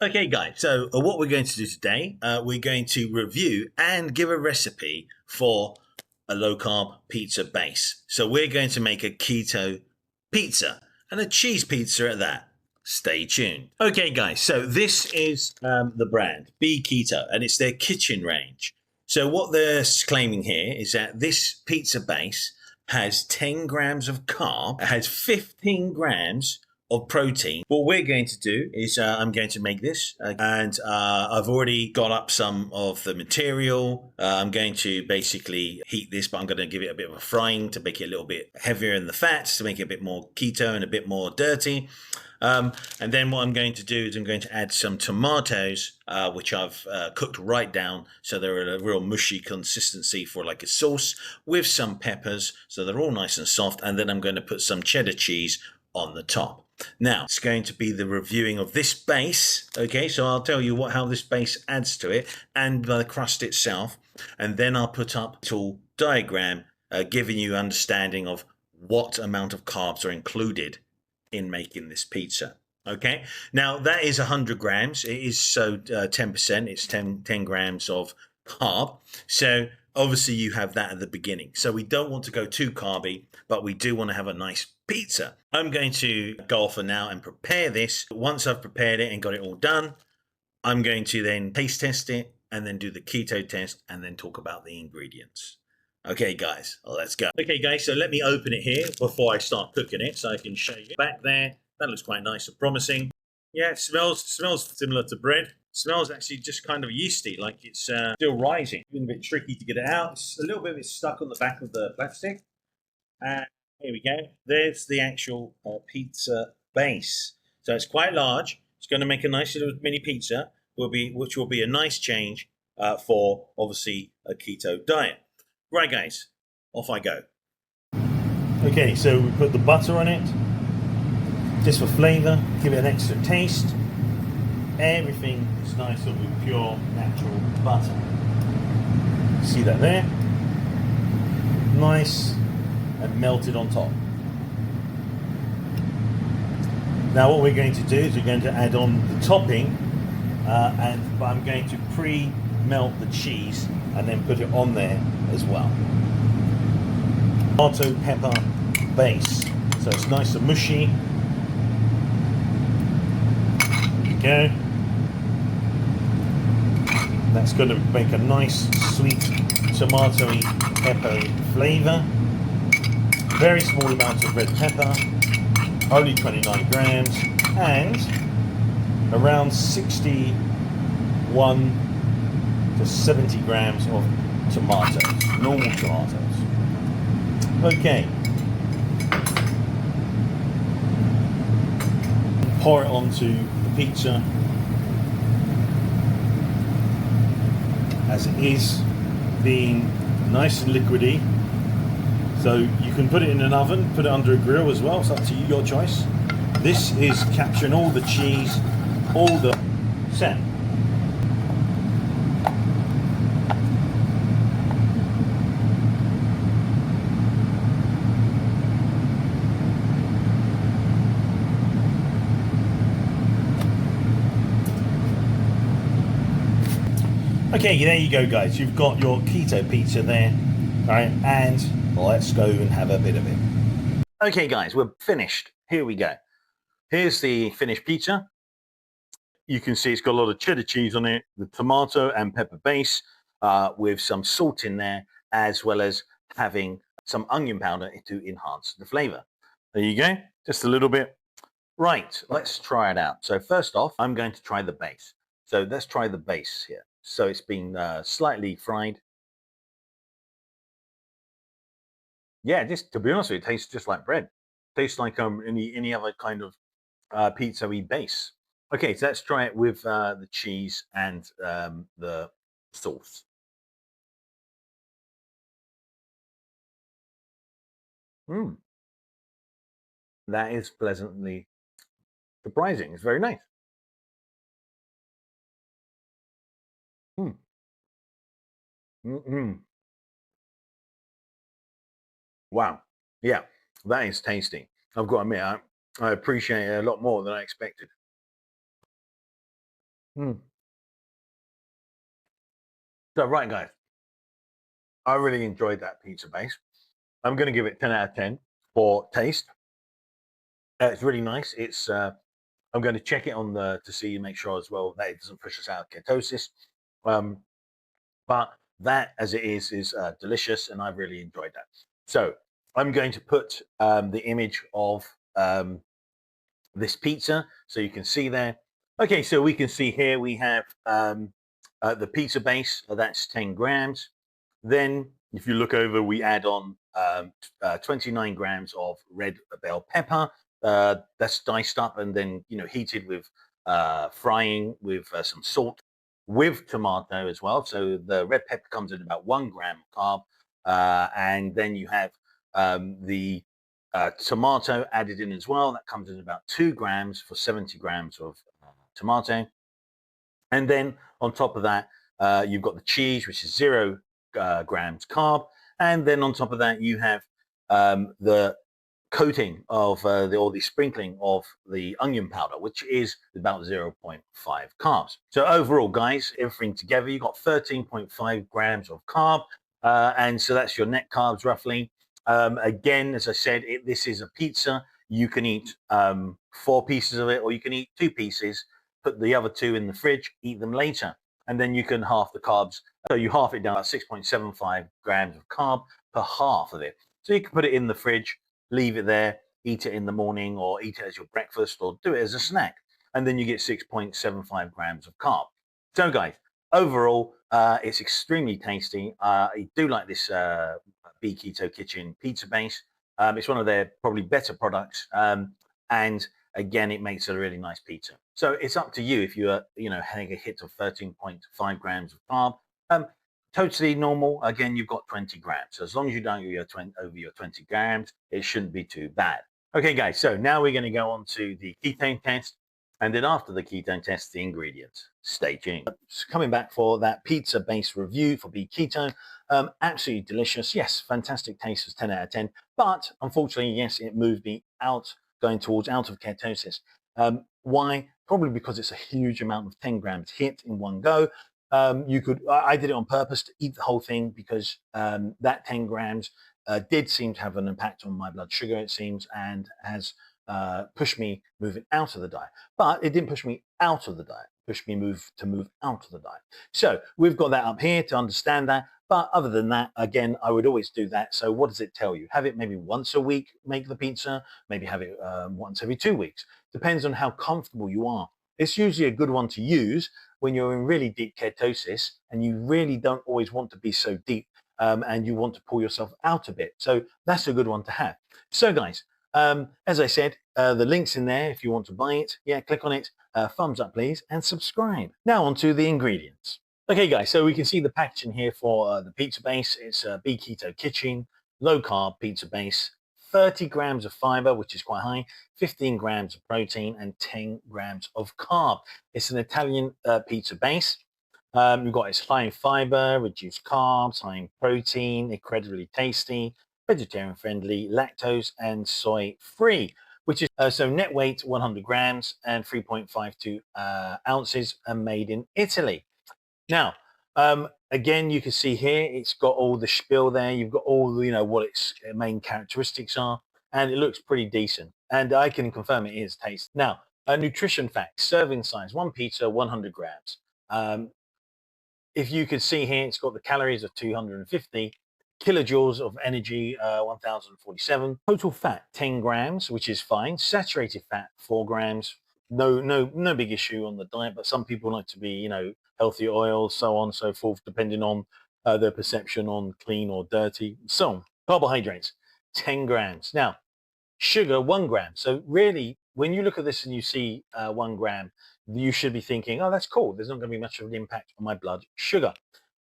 Okay, guys, so what we're going to do today, we're going to review and give a recipe for a low carb pizza base. So we're going to make a keto pizza and a cheese pizza at that. Stay tuned. Okay, guys, so this is the brand, Be Keto, and it's their kitchen range. So what they're claiming here is that this pizza base has 10 grams of carb, it has 15 grams of protein. What we're going to do is I'm going to make this and I've already got up some of the material. I'm going to basically heat this, but I'm going to give it a bit of a frying to make it a little bit heavier in the fats, to make it a bit more keto and a bit more dirty. And then what I'm going to do is I'm going to add some tomatoes, which I've cooked right down so they're a real mushy consistency for like a sauce, with some peppers so they're all nice and soft. And then I'm going to put some cheddar cheese on the top. Now, it's going to be the reviewing of this base. Okay, so I'll tell you how this base adds to it and the crust itself. And then I'll put up a little diagram giving you understanding of what amount of carbs are included in making this pizza. Okay, now that is 100 grams. It is 10%. It's 10 grams of carb. So obviously you have that at the beginning. So we don't want to go too carby, but we do want to have a nice pizza. I'm going to go off for now and prepare this. Once I've prepared it and got it all done, I'm going to then taste test it and then do the keto test and then talk about the ingredients. Okay, guys, let's go. Okay, guys, so let me open it here before I start cooking it so I can show you. Back there, that looks quite nice and promising. Yeah, it smells similar to bread. Smells actually just kind of yeasty, like it's still rising. It's been a bit tricky to get it out. It's a little bit stuck on the back of the plastic. And here we go. There's the actual pizza base. So it's quite large. It's going to make a nice little mini pizza, which will be a nice change for obviously a keto diet. Right, guys, off I go. Okay, so we put the butter on it, just for flavour, give it an extra taste. Everything is nice with pure natural butter. See that there? Nice and melted on top. Now what we're going to do is we're going to add on the topping, but I'm going to pre-melt the cheese and then put it on there as well. Tomato pepper base, so it's nice and mushy. There you go. That's going to make a nice sweet tomatoey peppery flavour. Very small amount of red pepper, only 29 grams, and around 61 to 70 grams of tomatoes, normal tomatoes. Okay. Pour it onto the pizza as it is, being nice and liquidy. So you can put it in an oven, put it under a grill as well. It's up to you, your choice. This is capturing all the cheese, all the scent. Okay, there you go, guys. You've got your keto pizza there, right? And let's go and have a bit of it. Okay, guys, we're finished. Here we go. Here's the finished pizza. You can see it's got a lot of cheddar cheese on it, the tomato and pepper base, with some salt in there, as well as having some onion powder to enhance the flavor. There you go, just a little bit. Right, let's try it out. So first off, I'm going to try the base. So let's try the base here. So it's been slightly fried. Yeah, just to be honest with you, it tastes just like bread. Tastes like any other kind of pizza-y base. Okay, so let's try it with the cheese and the sauce. Mm, that is pleasantly surprising. It's very nice. Mm. Mm-mm. Wow. Yeah, that is tasty. I've got to admit, I appreciate it a lot more than I expected. Mm. So, right, guys, I really enjoyed that pizza base. I'm going to give it 10 out of 10 for taste. It's really nice. I'm going to check it on the to see make sure as well that it doesn't push us out of ketosis. Um, but that as it is delicious, and I've really enjoyed that. So I'm going to put the image of this pizza so you can see there. Okay, so we can see here we have the pizza base. That's 10 grams. Then, if you look over, we add on 29 grams of red bell pepper. That's diced up and then heated with frying with some salt with tomato as well. So the red pepper comes in about 1 gram of carb, and then you have the tomato added in as well. That comes in about 2 grams for 70 grams of tomato. And then on top of that, you've got the cheese, which is 0 grams carb. And then on top of that, you have the coating of or the sprinkling of the onion powder, which is about zero point 0.5 carbs. So overall, guys, everything together, you've got 13.5 grams of carb. And so that's your net carbs roughly. Again, as I said, this is a pizza. You can eat 4 pieces of it, or you can eat 2 pieces, put the other 2 in the fridge, eat them later. And then you can half the carbs. So you half it down at 6.75 grams of carb per half of it. So you can put it in the fridge, leave it there, eat it in the morning, or eat it as your breakfast, or do it as a snack. And then you get 6.75 grams of carb. So, guys, overall, it's extremely tasty. I do like this Be Keto Kitchen pizza base. It's one of their probably better products. And again, it makes a really nice pizza. So it's up to you if you're, having a hit of 13.5 grams of carb. Totally normal. Again, you've got 20 grams. So as long as you don't go over your 20 grams, it shouldn't be too bad. Okay, guys. So now we're going to go on to the ketone test. And then after the ketone test, the ingredients. Stay tuned. Coming back for that pizza-based review for Be Keto. Absolutely delicious. Yes, fantastic taste. Was 10 out of 10. But unfortunately, yes, it moved me out, going towards out of ketosis. Why? Probably because it's a huge amount of 10 grams hit in one go. I did it on purpose to eat the whole thing because that 10 grams did seem to have an impact on my blood sugar, it seems, and has pushed me moving out of the diet. But it didn't push me out of the diet, pushed me move out of the diet. So we've got that up here to understand that. But other than that, again, I would always do that. So what does it tell you? Have it maybe once a week, make the pizza, maybe have it once every 2 weeks. Depends on how comfortable you are. It's usually a good one to use when you're in really deep ketosis and you really don't always want to be so deep, and you want to pull yourself out a bit. So that's a good one to have. So guys, as I said, the link's in there if you want to buy it. Yeah, click on it, thumbs up please, and subscribe. Now on to the ingredients. Okay guys, so we can see the packaging here for the pizza base. It's a Be Keto Kitchen, low carb pizza base, 30 grams of fiber, which is quite high, 15 grams of protein, and 10 grams of carb. It's an Italian pizza base. You've got it's high in fiber, reduced carbs, high in protein, incredibly tasty, vegetarian friendly, lactose and soy free, which is so net weight 100 grams and 3.52 ounces, and made in Italy. Now, again, you can see here, it's got all the spiel there. You've got all, what its main characteristics are, and it looks pretty decent. And I can confirm it is tasty. Now, nutrition facts, serving size, 1 pizza, 100 grams. If you can see here, it's got the calories of 250, kilojoules of energy, 1047, total fat 10 grams, which is fine, saturated fat 4 grams. No big issue on the diet, but some people like to be healthy oils, so on and so forth, depending on their perception on clean or dirty. So carbohydrates 10 grams. Now sugar 1 gram. So really, when you look at this and you see 1 gram, you should be thinking, oh, that's cool, there's not going to be much of an impact on my blood sugar.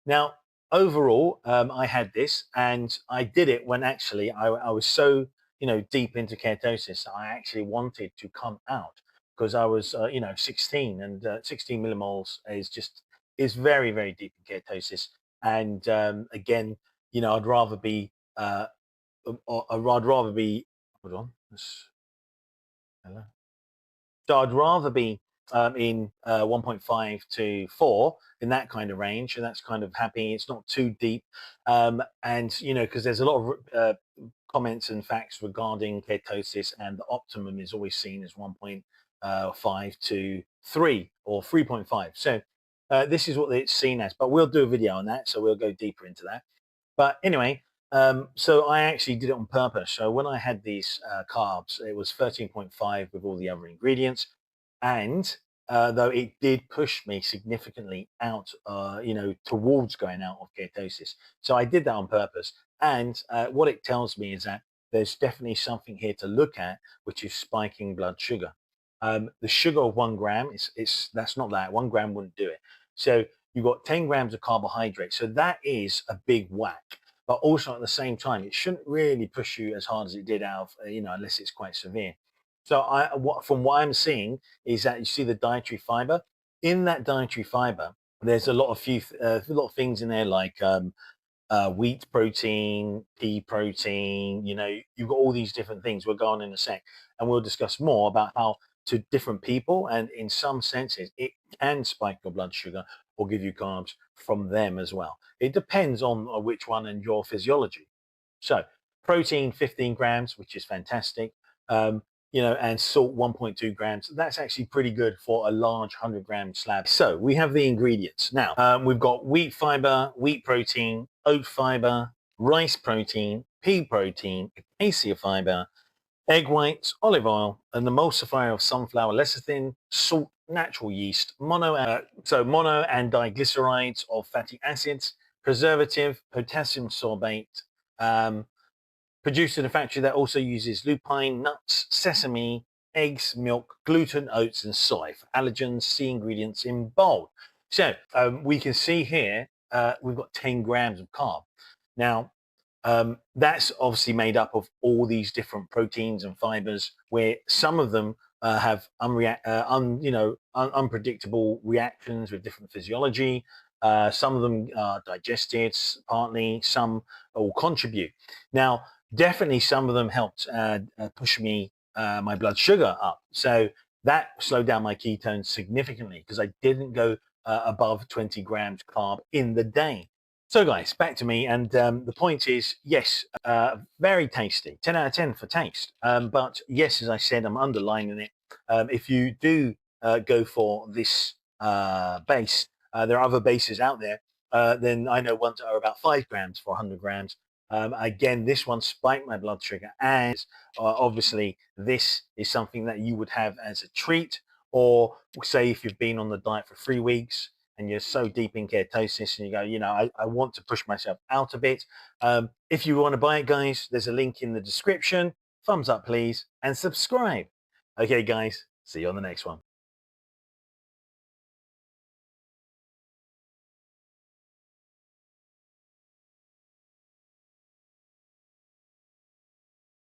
Now overall, I had this, and I did it when actually I was so deep into ketosis. I actually wanted to come out because I was 16, and 16 millimoles is very, very deep in ketosis. And again, I'd rather be I'd rather be hold on. Hello. So I'd rather be in 1.5 to 4, in that kind of range, and that's kind of happy. It's not too deep, and because there's a lot of comments and facts regarding ketosis, and the optimum is always seen as 1.5 to 3 or 3.5. So this is what it's seen as, but we'll do a video on that, so we'll go deeper into that. But anyway, so I actually did it on purpose. So when I had these carbs, it was 13.5 with all the other ingredients. And though it did push me significantly out, towards going out of ketosis. So I did that on purpose. And what it tells me is that there's definitely something here to look at, which is spiking blood sugar. The sugar of 1 gram, that's not that. 1 gram wouldn't do it. So you've got 10 grams of carbohydrate. So that is a big whack. But also at the same time, it shouldn't really push you as hard as it did out of, unless it's quite severe. So from what I'm seeing is that you see the dietary fiber. In that dietary fiber, there's a lot of things in there like wheat protein, pea protein. You've got all these different things. We'll go on in a sec, and we'll discuss more about how to different people, and in some senses, it can spike your blood sugar or give you carbs from them as well. It depends on which one and your physiology. So protein 15 grams, which is fantastic. And salt 1.2 grams. That's actually pretty good for a large 100-gram slab. So we have the ingredients. Now, we've got wheat fiber, wheat protein, oat fiber, rice protein, pea protein, acacia fiber, egg whites, olive oil, an emulsifier of sunflower lecithin, salt, natural yeast, mono and diglycerides of fatty acids, preservative, potassium sorbate, produced in a factory that also uses lupine, nuts, sesame, eggs, milk, gluten, oats, and soy. For allergens, see ingredients in bold. So we can see here we've got 10 grams of carb. Now, that's obviously made up of all these different proteins and fibers, where some of them have unpredictable reactions with different physiology. Some of them are digested partly, some will contribute. Now, definitely some of them helped push my blood sugar up. So that slowed down my ketones significantly because I didn't go above 20 grams carb in the day. So guys, back to me, and the point is, yes, very tasty, 10 out of 10 for taste. But yes, as I said, I'm underlining it. If you do go for this base, there are other bases out there. Then I know ones that are about 5 grams for 100 grams. Again, this one spiked my blood sugar, and obviously this is something that you would have as a treat, or say if you've been on the diet for 3 weeks and you're so deep in ketosis and you go, I want to push myself out a bit. If you want to buy it, guys, there's a link in the description. Thumbs up, please, and subscribe. Okay, guys, see you on the next one.